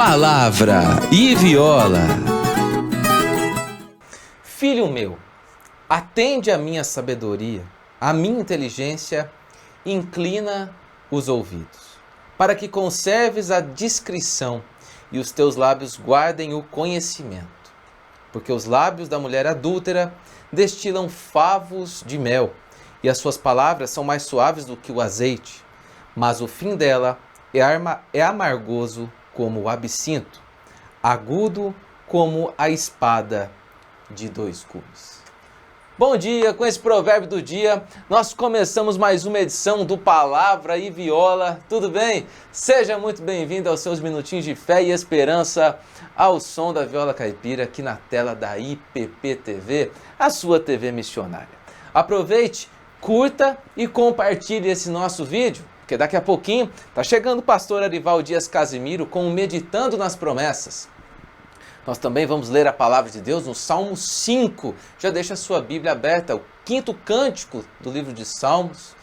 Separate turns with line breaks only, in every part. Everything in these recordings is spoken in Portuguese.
Palavra e Viola.
Filho meu, atende à minha sabedoria, à minha inteligência, inclina os ouvidos, para que conserves a discrição e os teus lábios guardem o conhecimento. Porque os lábios da mulher adúltera destilam favos de mel, e as suas palavras são mais suaves do que o azeite, mas o fim dela é amargoso como o absinto, agudo como a espada de dois gumes. Bom dia, com esse provérbio do dia, nós começamos mais uma edição do Palavra e Viola, tudo bem? Seja muito bem-vindo aos seus minutinhos de fé e esperança ao som da viola caipira aqui na tela da IPP TV, a sua TV missionária. Aproveite, curta e compartilhe esse nosso vídeo, porque daqui a pouquinho está chegando o pastor Arival Dias Casimiro com o Meditando nas Promessas. Nós também vamos ler a palavra de Deus no Salmo 5. Já deixa a sua Bíblia aberta, o 5º cântico do livro de Salmos.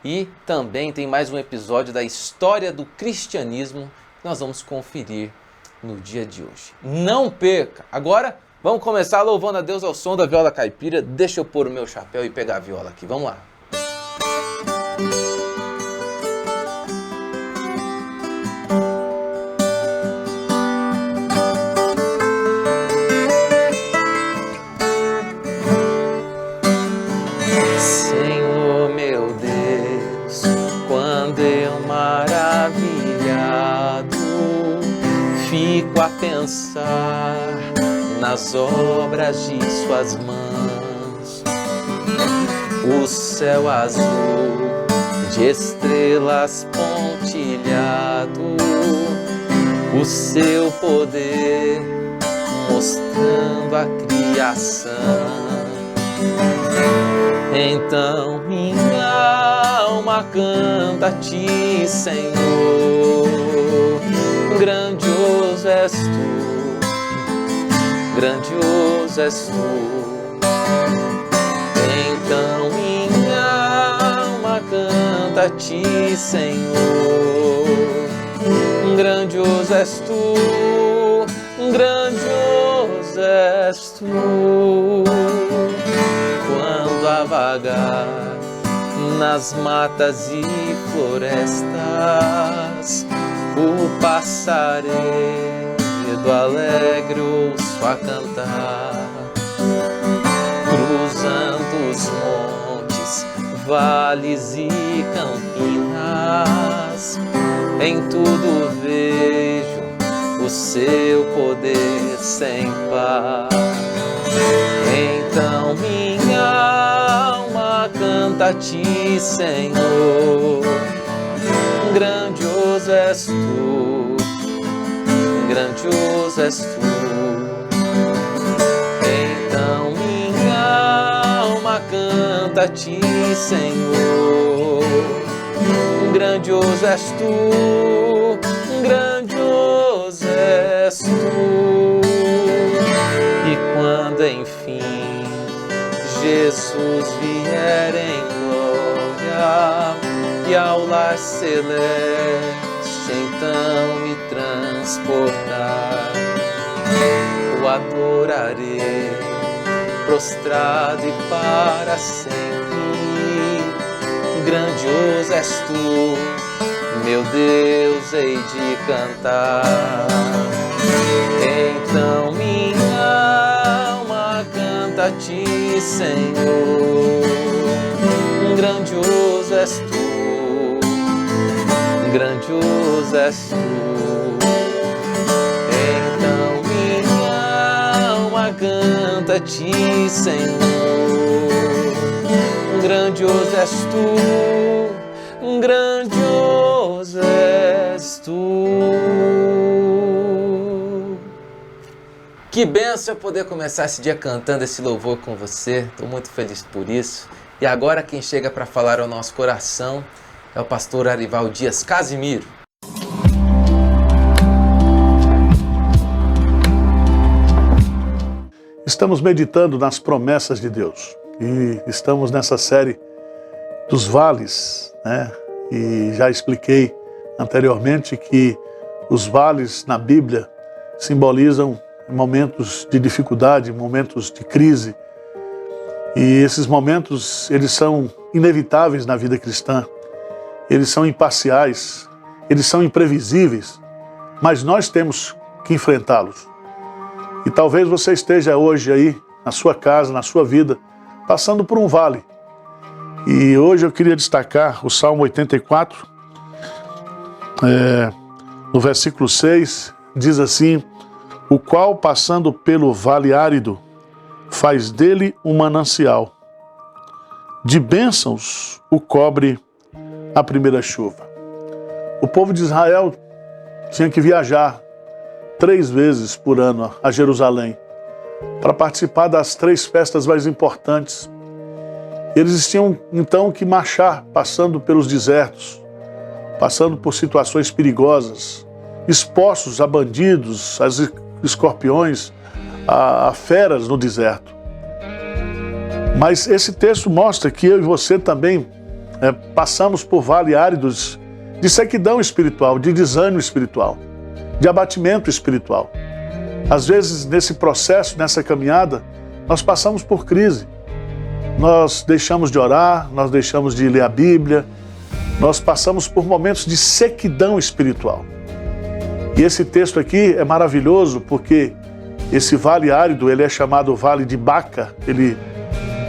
E também tem mais um episódio da história do cristianismo que nós vamos conferir no dia de hoje. Não perca! Agora vamos começar louvando a Deus ao som da viola caipira. Deixa eu pôr o meu chapéu e pegar a viola aqui. Vamos lá. Senhor meu Deus, quando eu maravilhado fico a pensar nas obras de suas mãos, o céu azul de estrelas pontilhado, o seu poder mostrando a criação. Então minha alma canta a ti, Senhor, grandioso és tu, grandioso és tu. Então minha alma canta a ti, Senhor, grandioso és tu, grandioso és tu. Quando a vagar nas matas e florestas, o passaredo alegre ouço a cantar, cruzando os montes, vales e campinas, em tudo vejo o seu poder sem par. Então minha alma canta a ti, Senhor, grandioso és tu, grandioso és tu. Então minha alma canta a ti, Senhor, grandioso és tu, grandioso és tu. E quando enfim Jesus vier em glória e ao lar celeste então me transportar, o adorarei prostrado e para sempre. Grandioso és tu, meu Deus, hei de cantar. Então minha alma canta a ti, Senhor, grandioso és tu, grandioso és tu. Então minha alma canta a ti, Senhor, grandioso és tu, grandioso és tu. Que bênção é poder começar esse dia cantando esse louvor com você. Estou muito feliz por isso. E agora quem chega para falar ao nosso coração é o pastor Arival Dias Casimiro.
Estamos meditando nas promessas de Deus e estamos nessa série dos vales, né? E já expliquei anteriormente que Os vales na Bíblia simbolizam momentos de dificuldade, momentos de crise. E esses momentos, eles são inevitáveis na vida cristã. Eles são imparciais, eles são imprevisíveis, mas nós temos que enfrentá-los. E talvez você esteja hoje aí, na sua casa, na sua vida, passando por um vale. E hoje eu queria destacar o Salmo 84, no versículo 6, diz assim: o qual, passando pelo vale árido, faz dele um manancial. De bênçãos o cobre a primeira chuva. O povo de Israel tinha que viajar 3 vezes por ano a Jerusalém para participar das 3 festas mais importantes. Eles tinham então que marchar, passando pelos desertos, passando por situações perigosas, expostos a bandidos, a escorpiões, a feras no deserto. Mas esse texto mostra que eu e você também passamos por vales áridos de sequidão espiritual, de desânimo espiritual, de abatimento espiritual. Às vezes, nesse processo, nessa caminhada, nós passamos por crise. Nós deixamos de orar, nós deixamos de ler a Bíblia, nós passamos por momentos de sequidão espiritual. E esse texto aqui é maravilhoso porque esse vale árido, ele é chamado Vale de Baca,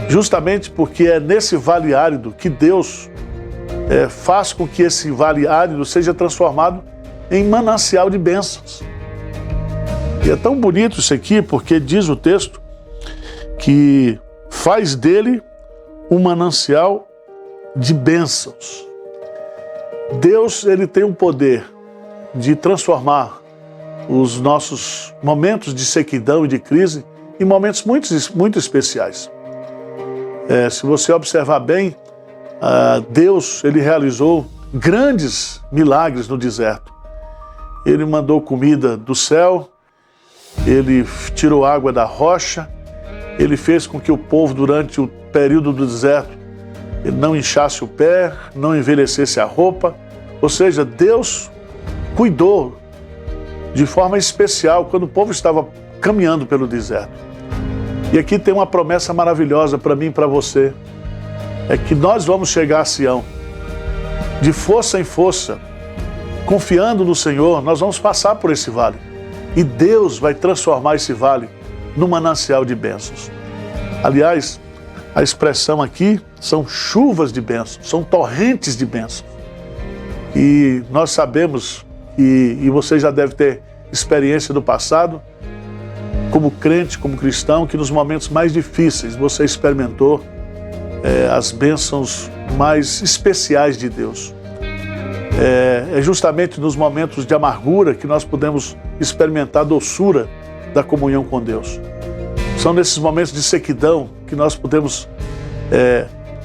justamente porque é nesse vale árido que Deus faz com que esse vale árido seja transformado em manancial de bênçãos. E é tão bonito isso aqui porque diz o texto que faz dele um manancial de bênçãos. Deus, ele tem o poder de transformar os nossos momentos de sequidão e de crise em momentos muito especiais. Se você observar bem, Deus, ele realizou grandes milagres no deserto. Ele mandou comida do céu, ele tirou água da rocha, ele fez com que o povo, durante o período do deserto, ele não inchasse o pé, não envelhecesse a roupa. Ou seja, Deus cuidou de forma especial quando o povo estava caminhando pelo deserto. E aqui tem uma promessa maravilhosa para mim e para você. É que nós vamos chegar a Sião, de força em força, confiando no Senhor, nós vamos passar por esse vale. E Deus vai transformar esse vale num manancial de bênçãos. Aliás, a expressão aqui são chuvas de bênçãos, são torrentes de bênçãos. E nós sabemos, e você já deve ter experiência do passado, como crente, como cristão, que nos momentos mais difíceis você experimentou as bênçãos mais especiais de Deus. É justamente nos momentos de amargura que nós podemos experimentar a doçura da comunhão com Deus. São nesses momentos de sequidão que nós podemos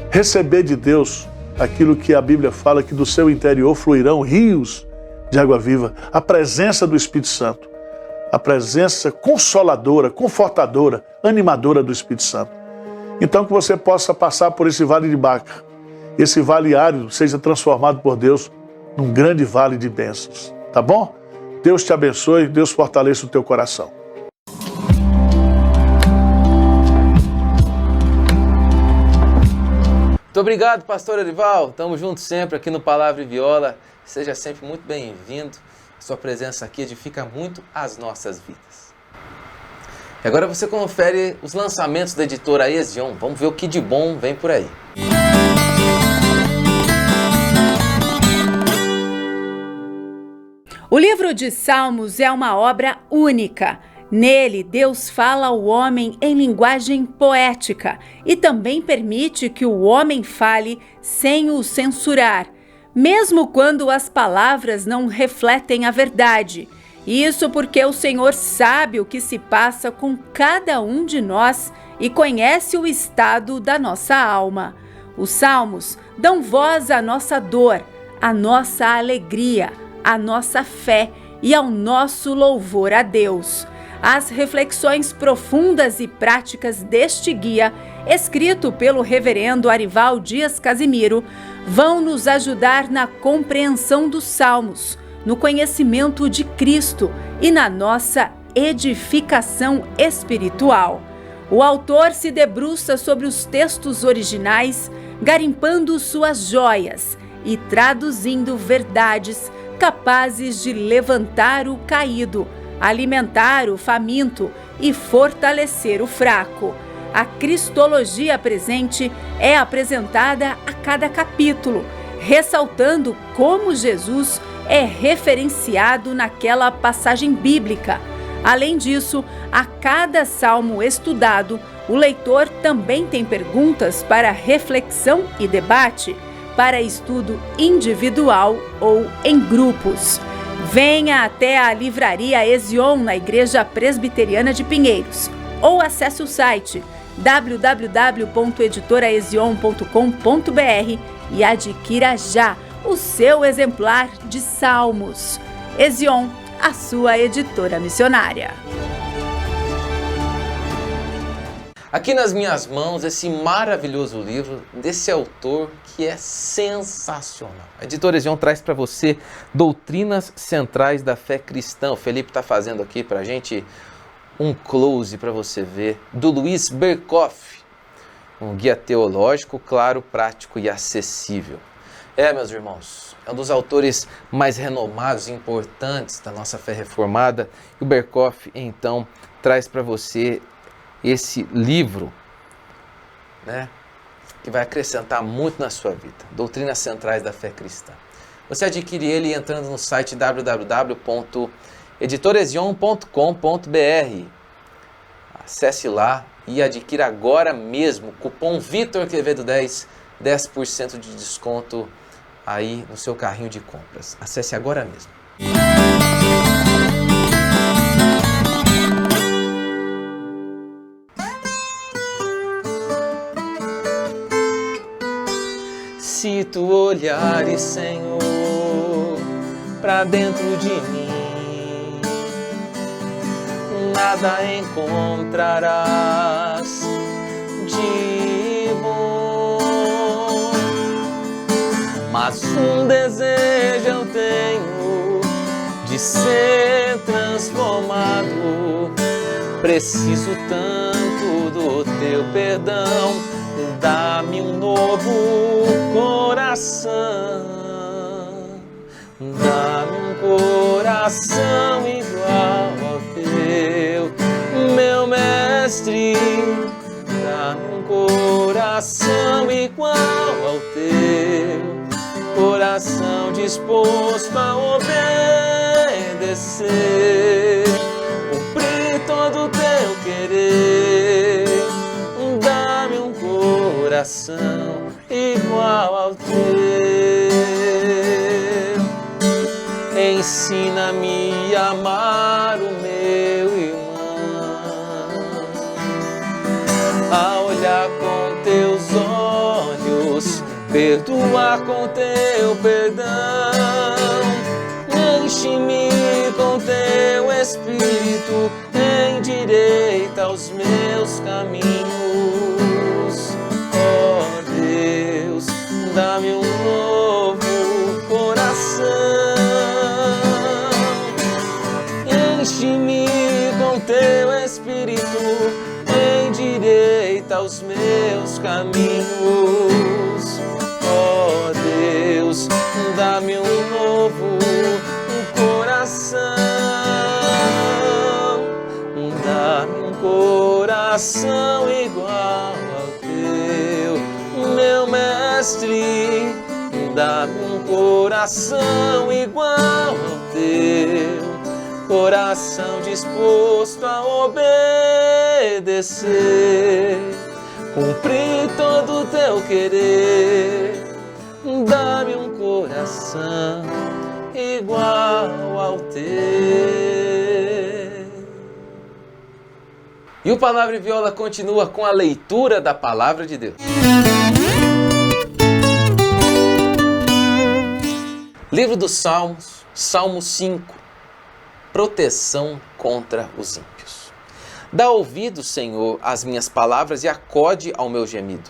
receber de Deus aquilo que a Bíblia fala, que do seu interior fluirão rios de água viva, a presença do Espírito Santo, a presença consoladora, confortadora, animadora do Espírito Santo. Então que você possa passar por esse vale de Baca, esse vale árido seja transformado por Deus num grande vale de bênçãos, tá bom? Deus te abençoe, Deus fortaleça o teu coração.
Muito obrigado, pastor Erival. Estamos juntos sempre aqui no Palavra e Viola. Seja sempre muito bem-vindo. Sua presença aqui edifica muito as nossas vidas. E agora você confere os lançamentos da editora Ezion. Vamos ver o que de bom vem por aí.
O livro de Salmos é uma obra única. Nele, Deus fala ao homem em linguagem poética e também permite que o homem fale sem o censurar, mesmo quando as palavras não refletem a verdade. Isso porque o Senhor sabe o que se passa com cada um de nós e conhece o estado da nossa alma. Os salmos dão voz à nossa dor, à nossa alegria, à nossa fé e ao nosso louvor a Deus. As reflexões profundas e práticas deste guia, escrito pelo reverendo Arival Dias Casimiro, vão nos ajudar na compreensão dos salmos, no conhecimento de Cristo e na nossa edificação espiritual. O autor se debruça sobre os textos originais, garimpando suas joias e traduzindo verdades capazes de levantar o caído, alimentar o faminto e fortalecer o fraco. A cristologia presente é apresentada a cada capítulo, ressaltando como Jesus é referenciado naquela passagem bíblica. Além disso, a cada salmo estudado, o leitor também tem perguntas para reflexão e debate, para estudo individual ou em grupos. Venha até a Livraria Ezion na Igreja Presbiteriana de Pinheiros ou acesse o site www.editoraezion.com.br e adquira já o seu exemplar de Salmos. Ezion, a sua editora missionária.
Aqui nas minhas mãos, esse maravilhoso livro desse autor que é sensacional. A editora Ezion traz para você Doutrinas Centrais da Fé Cristã. O Felipe está fazendo aqui para a gente um close para você ver, do Luiz Berkoff. Um guia teológico, claro, prático e acessível. Meus irmãos, é um dos autores mais renomados e importantes da nossa fé reformada. E o Berkoff, então, traz para você esse livro, né, que vai acrescentar muito na sua vida. Doutrinas Centrais da Fé Cristã. Você adquire ele entrando no site www.editorezion.com.br. Acesse lá e adquira agora mesmo. Cupom Vitor Quevedo 10%, 10% de desconto aí no seu carrinho de compras. Acesse agora mesmo. Se tu olhares, Senhor, para dentro de mim, nada encontrarás de bom. Mas um desejo eu tenho de ser transformado. Preciso tanto do teu perdão. Dá-me um novo coração, dá-me um coração igual ao teu, meu mestre. Dá-me um coração igual ao teu, coração disposto a obedecer, cumprir todo o teu querer. Dá-me um coração igual ao teu. Ensina-me a amar o meu irmão, a olhar com teus olhos, perdoar com teu perdão. Enche-me com teu Espírito, endireita os meus caminhos. Dá-me um novo coração, enche-me com teu Espírito, endireita os meus caminhos. Ó Deus, dá-me um novo coração, dá-me um coração igual ao teu, meu mestre. Dá-me um coração igual ao teu, coração disposto a obedecer, cumprir todo o teu querer. Dá-me um coração igual ao teu. E o Palavra e Viola continua com a leitura da Palavra de Deus. Livro dos Salmos, Salmo 5. Proteção contra os ímpios. Dá ouvido, Senhor, às minhas palavras e acode ao meu gemido.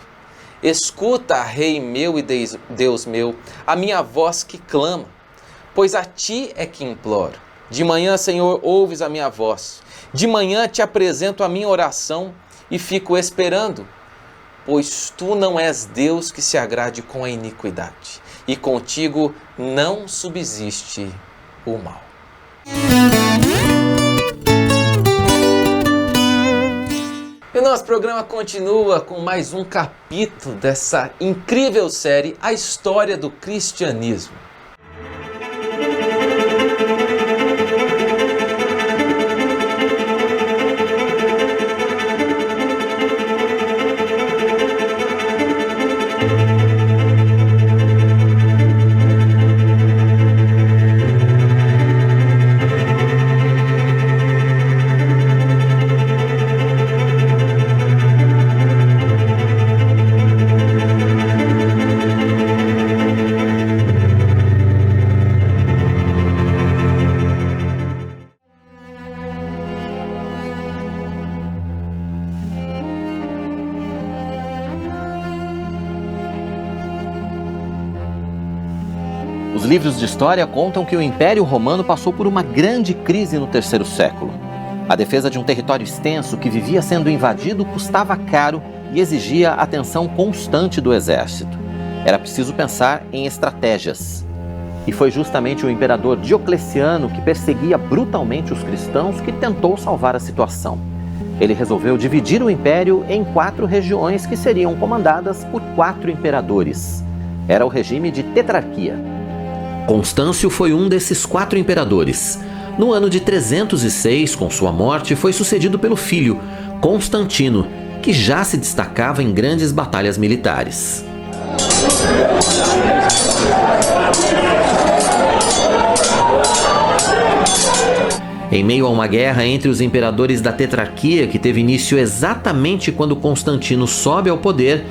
Escuta, Rei meu e Deus meu, a minha voz que clama. pois a ti é que imploro. De manhã, Senhor, ouves a minha voz. De manhã te apresento a minha oração e fico esperando, pois tu não és Deus que se agrade com a iniquidade, e contigo não subsiste o mal. E o nosso programa continua com mais um capítulo dessa incrível série, A História do Cristianismo.
Os livros de história contam que o Império Romano passou por uma grande crise no terceiro século. A defesa de um território extenso que vivia sendo invadido custava caro e exigia atenção constante do exército. Era preciso pensar em estratégias. E foi justamente o imperador Diocleciano, que perseguia brutalmente os cristãos, que tentou salvar a situação. Ele resolveu dividir o império em 4 regiões que seriam comandadas por 4 imperadores. Era o regime de tetrarquia. Constâncio foi um desses 4 imperadores. No ano de 306, com sua morte, foi sucedido pelo filho, Constantino, que já se destacava em grandes batalhas militares. Em meio a uma guerra entre os imperadores da tetrarquia, que teve início exatamente quando Constantino sobe ao poder,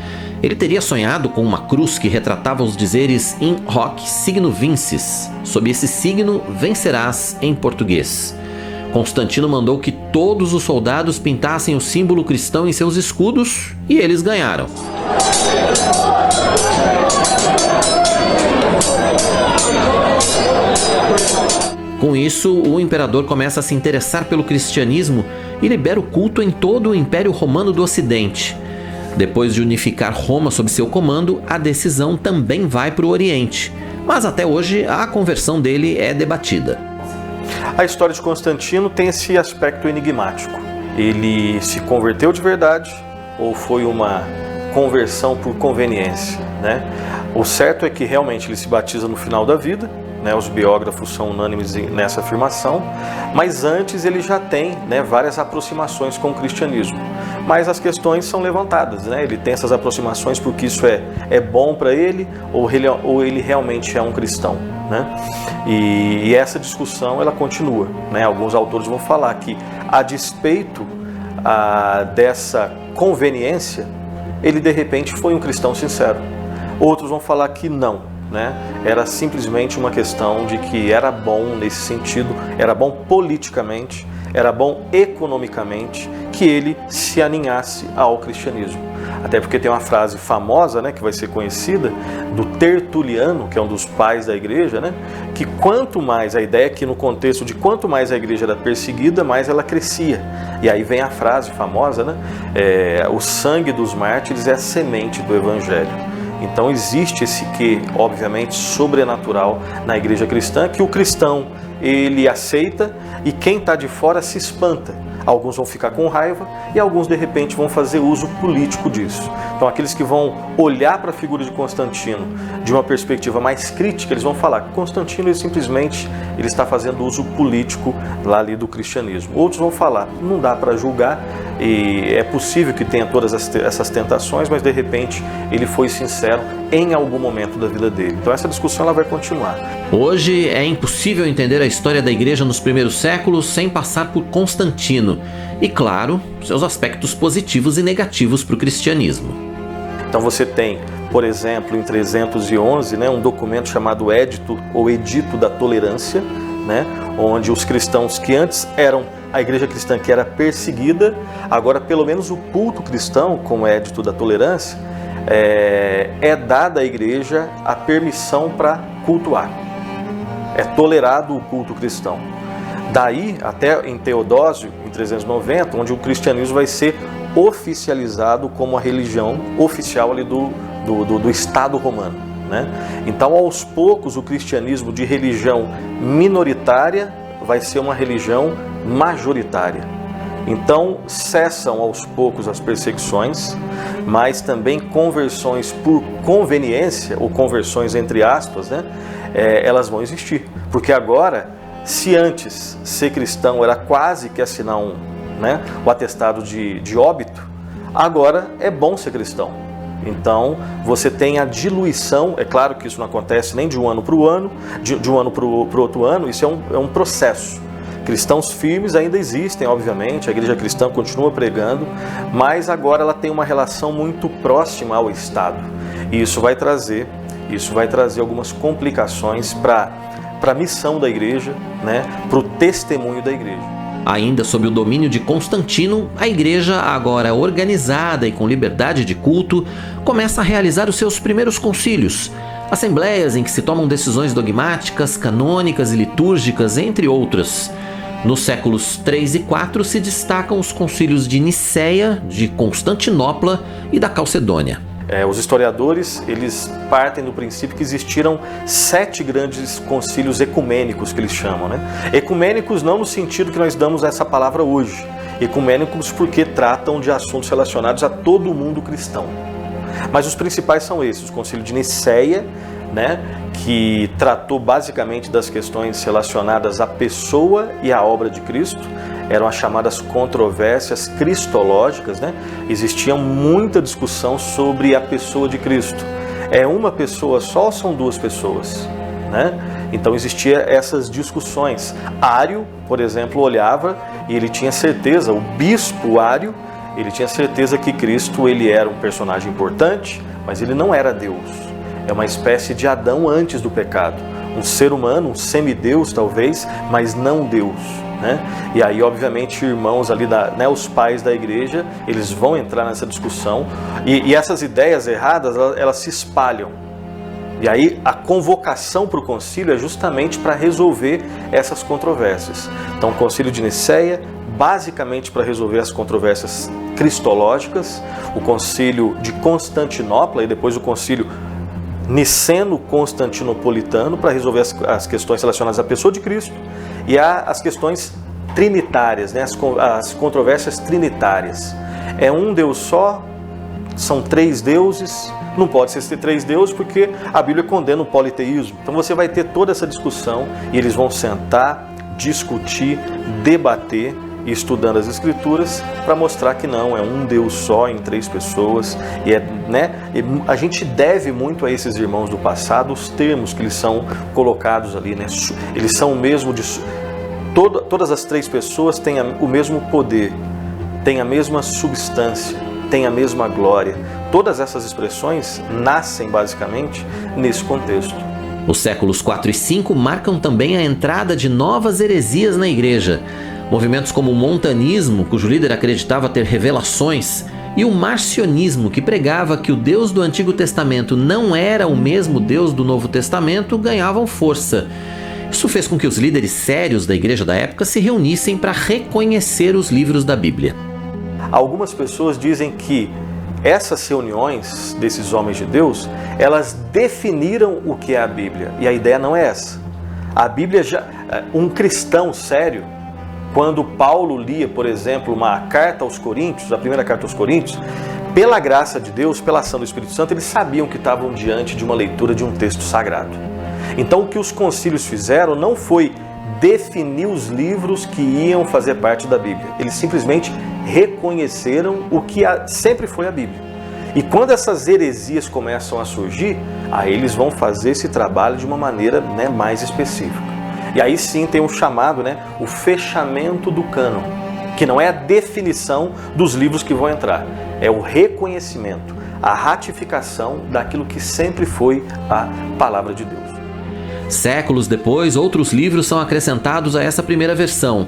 ele teria sonhado com uma cruz que retratava os dizeres in hoc signo vinces. Sob esse signo, vencerás em português. Constantino mandou que todos os soldados pintassem o símbolo cristão em seus escudos e eles ganharam. Com isso, o imperador começa a se interessar pelo cristianismo e libera o culto em todo o Império Romano do Ocidente. Depois de unificar Roma sob seu comando, a decisão também vai para o Oriente. Mas até hoje, a conversão dele é debatida.
A história de Constantino tem esse aspecto enigmático. Ele se converteu de verdade ou foi uma conversão por conveniência, né? O certo é que realmente ele se batiza no final da vida, né? Os biógrafos são unânimes nessa afirmação, mas antes ele já tem, né, várias aproximações com o cristianismo. Mas as questões são levantadas, né? Ele tem essas aproximações porque isso é bom para ele ou ele realmente é um cristão, né? E essa discussão ela continua, né? Alguns autores vão falar que, a despeito dessa conveniência, ele de repente foi um cristão sincero. Outros vão falar que não, né? Era simplesmente uma questão de que era bom nesse sentido, era bom politicamente, era bom economicamente que ele se aninhasse ao cristianismo. Até porque tem uma frase famosa, né, que vai ser conhecida, do Tertuliano, que é um dos pais da igreja, né, que quanto mais, a ideia é que no contexto de quanto mais a igreja era perseguida, mais ela crescia. E aí vem a frase famosa, né, o sangue dos mártires é a semente do evangelho. Então existe esse quê, obviamente, sobrenatural na igreja cristã, que o cristão, ele aceita e quem está de fora se espanta. Alguns vão ficar com raiva e alguns, de repente, vão fazer uso político disso. Então, aqueles que vão olhar para a figura de Constantino de uma perspectiva mais crítica, eles vão falar que Constantino ele está fazendo uso político lá ali do cristianismo. Outros vão falar, não dá para julgar, e é possível que tenha todas essas tentações, mas de repente ele foi sincero em algum momento da vida dele. Então essa discussão ela vai continuar.
Hoje é impossível entender a história da igreja nos primeiros séculos sem passar por Constantino e, claro, seus aspectos positivos e negativos para o cristianismo.
Então você tem, por exemplo, em 311, né, um documento chamado Édito ou Edito da Tolerância, né, onde os cristãos que antes eram a igreja cristã que era perseguida, agora pelo menos o culto cristão, com o Édito da Tolerância, é dada à igreja a permissão para cultuar. é tolerado o culto cristão. Daí até em Teodósio, em 390, onde o cristianismo vai ser oficializado como a religião oficial ali do Estado romano, né? Então, aos poucos, o cristianismo de religião minoritária vai ser uma religião majoritária. Então, cessam aos poucos as perseguições, mas também conversões por conveniência, ou conversões entre aspas, né? Elas vão existir. Porque agora, se antes ser cristão era quase que assinar o atestado de óbito, agora é bom ser cristão. Então, você tem a diluição, é claro que isso não acontece nem de um ano para o ano, de um ano para o outro ano, isso é um processo. Cristãos firmes ainda existem, obviamente, a igreja cristã continua pregando, mas agora ela tem uma relação muito próxima ao Estado. E isso vai trazer algumas complicações para a missão da igreja, né, para o testemunho da igreja.
Ainda sob o domínio de Constantino, a igreja, agora organizada e com liberdade de culto, começa a realizar os seus primeiros concílios, assembleias em que se tomam decisões dogmáticas, canônicas e litúrgicas, entre outras. Nos séculos 3 e 4 se destacam os concílios de Niceia, de Constantinopla e da Calcedônia.
Os historiadores, eles partem do princípio que existiram 7 grandes concílios ecumênicos, que eles chamam, né? Ecumênicos não no sentido que nós damos essa palavra hoje. Ecumênicos porque tratam de assuntos relacionados a todo o mundo cristão. Mas os principais são esses: o concílio de Niceia, né, que tratou basicamente das questões relacionadas à pessoa e à obra de Cristo. Eram as chamadas controvérsias cristológicas, né? Existia muita discussão sobre a pessoa de Cristo. É uma pessoa só ou são duas pessoas, né? Então existiam essas discussões. Ário, por exemplo, olhava e ele tinha certeza, o bispo Ário, ele tinha certeza que Cristo ele era um personagem importante, mas ele não era Deus. É uma espécie de Adão antes do pecado. Um ser humano, um semideus talvez, mas não Deus, né? E aí, obviamente, irmãos ali, os pais da igreja, eles vão entrar nessa discussão. E essas ideias erradas, elas se espalham. E aí, a convocação para o concílio é justamente para resolver essas controvérsias. Então, o concílio de Niceia, basicamente para resolver as controvérsias cristológicas. O concílio de Constantinopla e depois o concílio niceno-constantinopolitano para resolver as questões relacionadas à pessoa de Cristo e as questões trinitárias, né? As controvérsias trinitárias. É um Deus só, são 3 deuses, não pode ser 3 deuses porque a Bíblia condena o politeísmo. Então você vai ter toda essa discussão e eles vão sentar, discutir, debater, estudando as Escrituras para mostrar que não, é um Deus só em 3 pessoas. E a gente deve muito a esses irmãos do passado os termos que eles são colocados ali, né? Eles são o mesmo todas as 3 pessoas têm o mesmo poder, têm a mesma substância, têm a mesma glória. Todas essas expressões nascem basicamente nesse contexto.
Os séculos 4 e 5 marcam também a entrada de novas heresias na igreja. Movimentos como o montanismo, cujo líder acreditava ter revelações, e o marcionismo, que pregava que o Deus do Antigo Testamento não era o mesmo Deus do Novo Testamento, ganhavam força. Isso fez com que os líderes sérios da igreja da época se reunissem para reconhecer os livros da Bíblia.
Algumas pessoas dizem que essas reuniões desses homens de Deus, elas definiram o que é a Bíblia. E a ideia não é essa. A Bíblia um cristão sério, quando Paulo lia, por exemplo, uma carta aos Coríntios, a primeira carta aos Coríntios, pela graça de Deus, pela ação do Espírito Santo, eles sabiam que estavam diante de uma leitura de um texto sagrado. Então o que os concílios fizeram não foi definir os livros que iam fazer parte da Bíblia. Eles simplesmente reconheceram o que sempre foi a Bíblia. E quando essas heresias começam a surgir, aí eles vão fazer esse trabalho de uma maneira, né, mais específica. E aí sim tem o chamado, o fechamento do cânon, que não é a definição dos livros que vão entrar, é o reconhecimento, a ratificação daquilo que sempre foi a palavra de Deus.
Séculos depois, outros livros são acrescentados a essa primeira versão.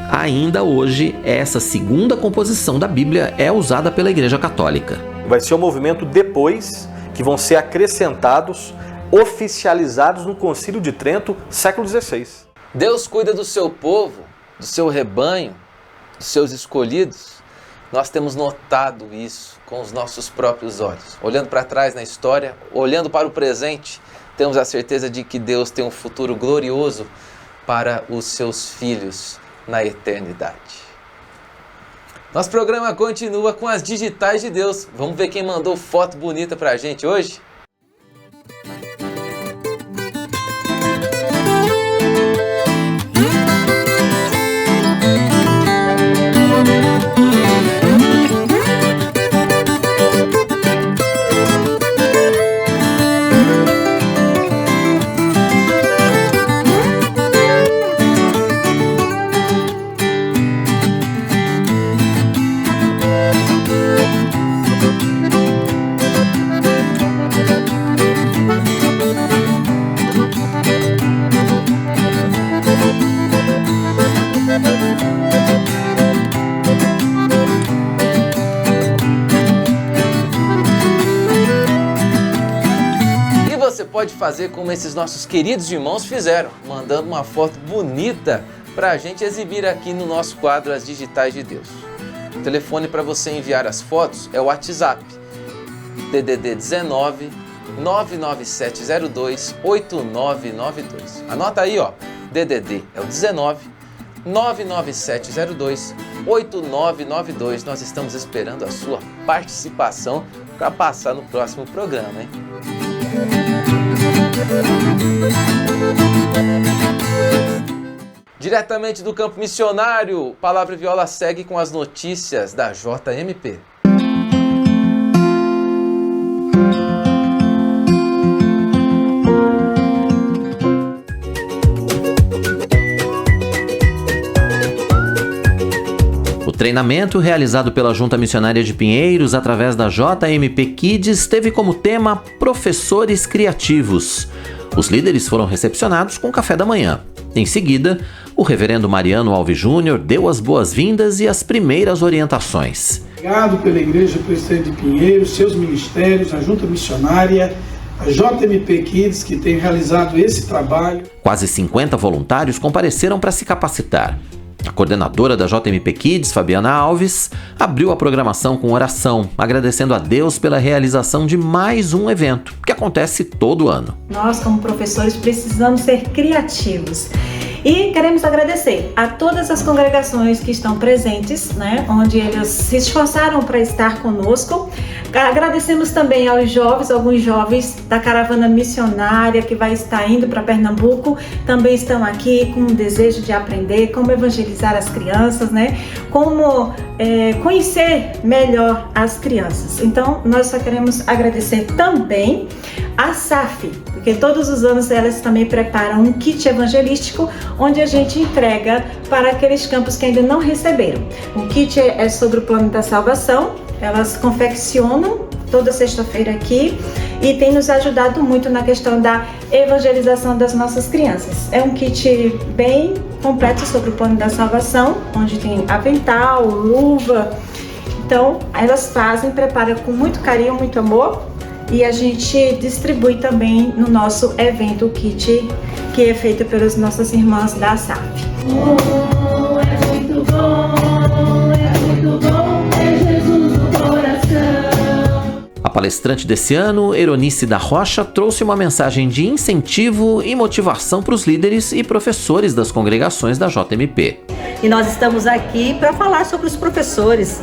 Ainda hoje, essa segunda composição da Bíblia é usada pela Igreja Católica.
Vai ser um movimento depois que vão ser acrescentados oficializados no Concílio de Trento, século XVI.
Deus cuida do seu povo, do seu rebanho, dos seus escolhidos. Nós temos notado isso com os nossos próprios olhos. Olhando para trás na história, olhando para o presente, temos a certeza de que Deus tem um futuro glorioso para os seus filhos na eternidade. Nosso programa continua com as digitais de Deus. Vamos ver quem mandou foto bonita para a gente hoje? Pode fazer como esses nossos queridos irmãos fizeram, mandando uma foto bonita para a gente exibir aqui no nosso quadro As Digitais de Deus. O telefone para você enviar as fotos é o WhatsApp, DDD 19 99702 8992. Anota aí, ó, DDD é o 19 99702 8992. Nós estamos esperando a sua participação para passar no próximo programa, hein? Diretamente do campo missionário, Palavra e Viola segue com as notícias da JMP.
O treinamento realizado pela Junta Missionária de Pinheiros através da JMP Kids teve como tema Professores Criativos. Os líderes foram recepcionados com café da manhã. Em seguida, o reverendo Mariano Alves Júnior deu as boas-vindas e as primeiras orientações.
Obrigado pela Igreja Presbiteriana de Pinheiros, seus ministérios, a Junta Missionária, a JMP Kids, que tem realizado esse trabalho.
Quase 50 voluntários compareceram para se capacitar. A coordenadora da JMP Kids, Fabiana Alves, abriu a programação com oração, agradecendo a Deus pela realização de mais um evento, que acontece todo ano.
Nós, como professores, precisamos ser criativos. E queremos agradecer a todas as congregações que estão presentes, onde eles se esforçaram para estar conosco. Agradecemos também aos jovens, alguns jovens da caravana missionária que vai estar indo para Pernambuco, também estão aqui com o desejo de aprender como evangelizar as crianças, como conhecer melhor as crianças. Então, nós só queremos agradecer também a SAF, porque todos os anos elas também preparam um kit evangelístico, onde a gente entrega para aqueles campos que ainda não receberam. O kit é sobre o plano da salvação, elas confeccionam toda sexta-feira aqui e tem nos ajudado muito na questão da evangelização das nossas crianças. É um kit bem completo sobre o plano da salvação, onde tem avental, luva. Então, elas preparam com muito carinho, muito amor, e a gente distribui também no nosso evento o kit que é feito pelas nossas irmãs da SAF.
É muito bom, é Jesus no coração.
A palestrante desse ano, Eronice da Rocha, trouxe uma mensagem de incentivo e motivação para os líderes e professores das congregações da JMP.
E nós estamos aqui para falar sobre os professores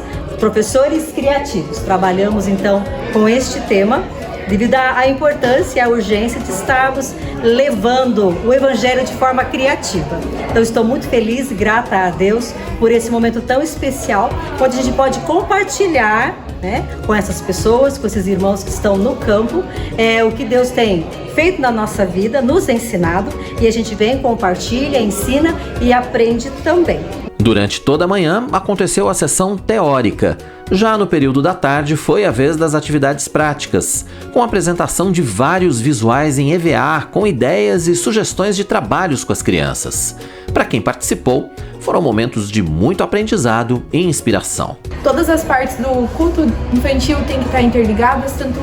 criativos. Trabalhamos então com este tema devido à importância e à urgência de estarmos levando o Evangelho de forma criativa. Então estou muito feliz e grata a Deus por esse momento tão especial, onde a gente pode compartilhar com essas pessoas, com esses irmãos que estão no campo, o que Deus tem feito na nossa vida, nos ensinado, e a gente vem, compartilha, ensina e aprende também.
Durante toda a manhã aconteceu a sessão teórica. Já no período da tarde foi a vez das atividades práticas, com a apresentação de vários visuais em EVA, com ideias e sugestões de trabalhos com as crianças. Para quem participou, foram momentos de muito aprendizado e inspiração.
Todas as partes do culto infantil têm que estar interligadas, tanto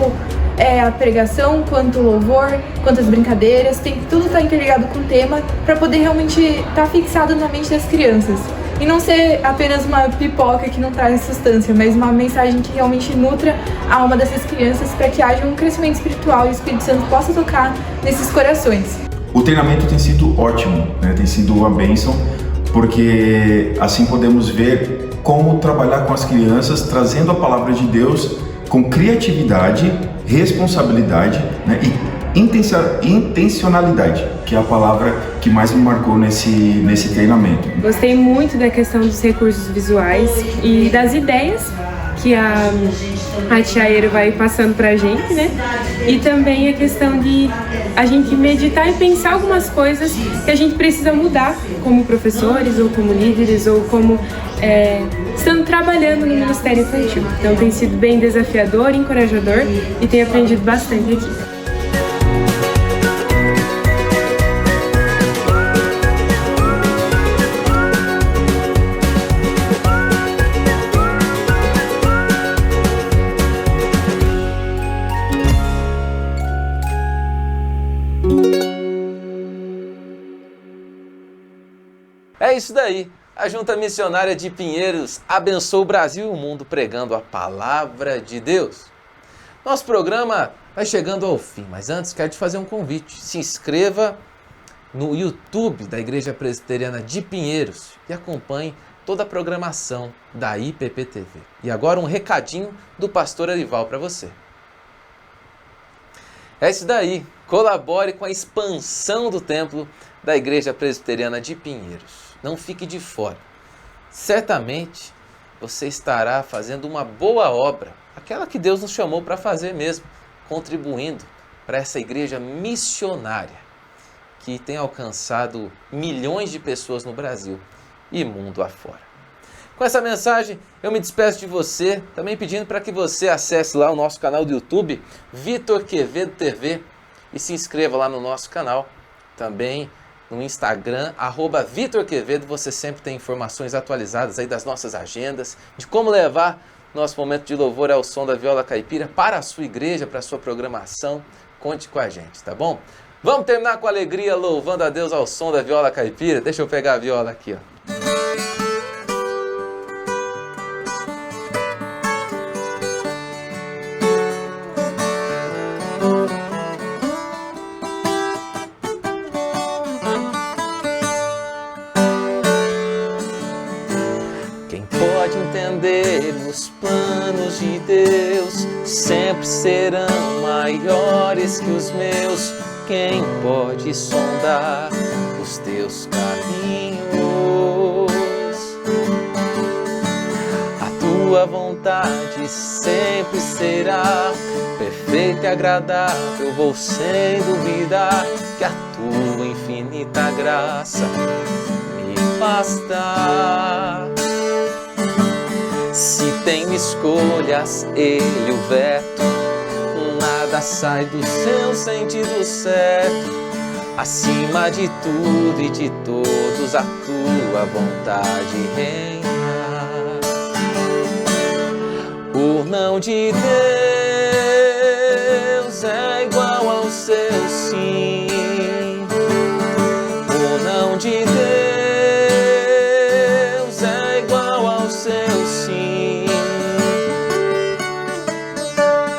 a pregação, quanto o louvor, quanto as brincadeiras, tudo está interligado com o tema para poder realmente estar fixado na mente das crianças. E não ser apenas uma pipoca que não traz substância, mas uma mensagem que realmente nutra a alma dessas crianças para que haja um crescimento espiritual e o Espírito Santo possa tocar nesses corações.
O treinamento tem sido ótimo, né? Tem sido uma bênção, porque assim podemos ver como trabalhar com as crianças, trazendo a palavra de Deus com criatividade, responsabilidade, né? E intencionalidade, que é a palavra que mais me marcou nesse treinamento.
Gostei muito da questão dos recursos visuais e das ideias que a tia Eiro vai passando pra gente, né? E também a questão de a gente meditar e pensar algumas coisas que a gente precisa mudar como professores ou como líderes ou como estando trabalhando no Ministério Infantil. Então tem sido bem desafiador, encorajador e tenho aprendido bastante aqui.
É isso daí. A Junta Missionária de Pinheiros abençoa o Brasil e o mundo pregando a palavra de Deus. Nosso programa vai chegando ao fim, mas antes quero te fazer um convite. Se inscreva no YouTube da Igreja Presbiteriana de Pinheiros e acompanhe toda a programação da IPPTV. E agora um recadinho do pastor Arival para você. É isso daí. Colabore com a expansão do templo da Igreja Presbiteriana de Pinheiros. Não fique de fora. Certamente você estará fazendo uma boa obra, aquela que Deus nos chamou para fazer mesmo, contribuindo para essa igreja missionária que tem alcançado milhões de pessoas no Brasil e mundo afora. Com essa mensagem, eu me despeço de você, também pedindo para que você acesse lá o nosso canal do YouTube, Vitor Quevedo TV, e se inscreva lá no nosso canal. Também no Instagram, @VitorQuevedo, você sempre tem informações atualizadas aí das nossas agendas, de como levar nosso momento de louvor ao som da viola caipira para a sua igreja, para a sua programação. Conte com a gente, tá bom? Vamos terminar com alegria, louvando a Deus ao som da viola caipira? Deixa eu pegar a viola aqui, ó. Os planos de Deus sempre serão maiores que os meus. Quem pode sondar os teus caminhos? A tua vontade sempre será perfeita e agradável. Vou sem duvidar que a tua infinita graça me basta. Se tenho escolhas, ele o veto, nada sai do seu sentido certo. Acima de tudo e de todos, a tua vontade reina. O não de Deus é igual ao seu sim. O não de Deus é igual ao seu sim.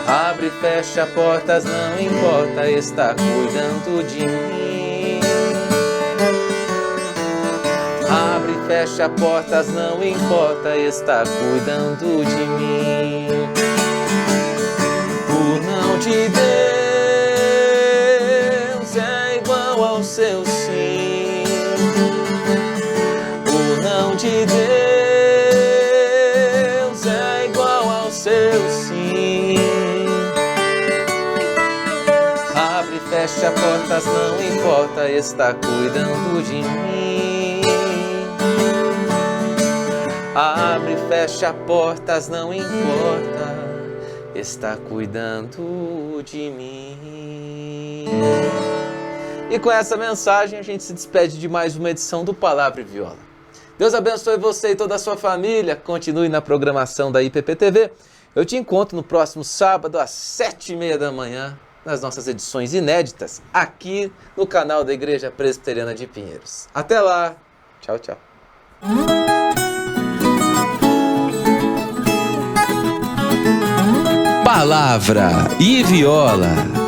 Abre e fecha portas, não importa, está cuidando de mim. Abre e fecha portas, não importa, está cuidando de mim. O não de Deus é igual ao seu sim. O não de Deus é igual ao seu sim. Abre e fecha portas, não importa, está cuidando de mim. Abre e fecha portas, não importa, está cuidando de mim. E com essa mensagem a gente se despede de mais uma edição do Palavra e Viola. Deus abençoe você e toda a sua família. Continue na programação da IPPTV Eu te encontro no próximo sábado às 7h30 da manhã, nas nossas edições inéditas, aqui no canal da Igreja Presbiteriana de Pinheiros. Até lá! Tchau, tchau!
Palavra e Viola.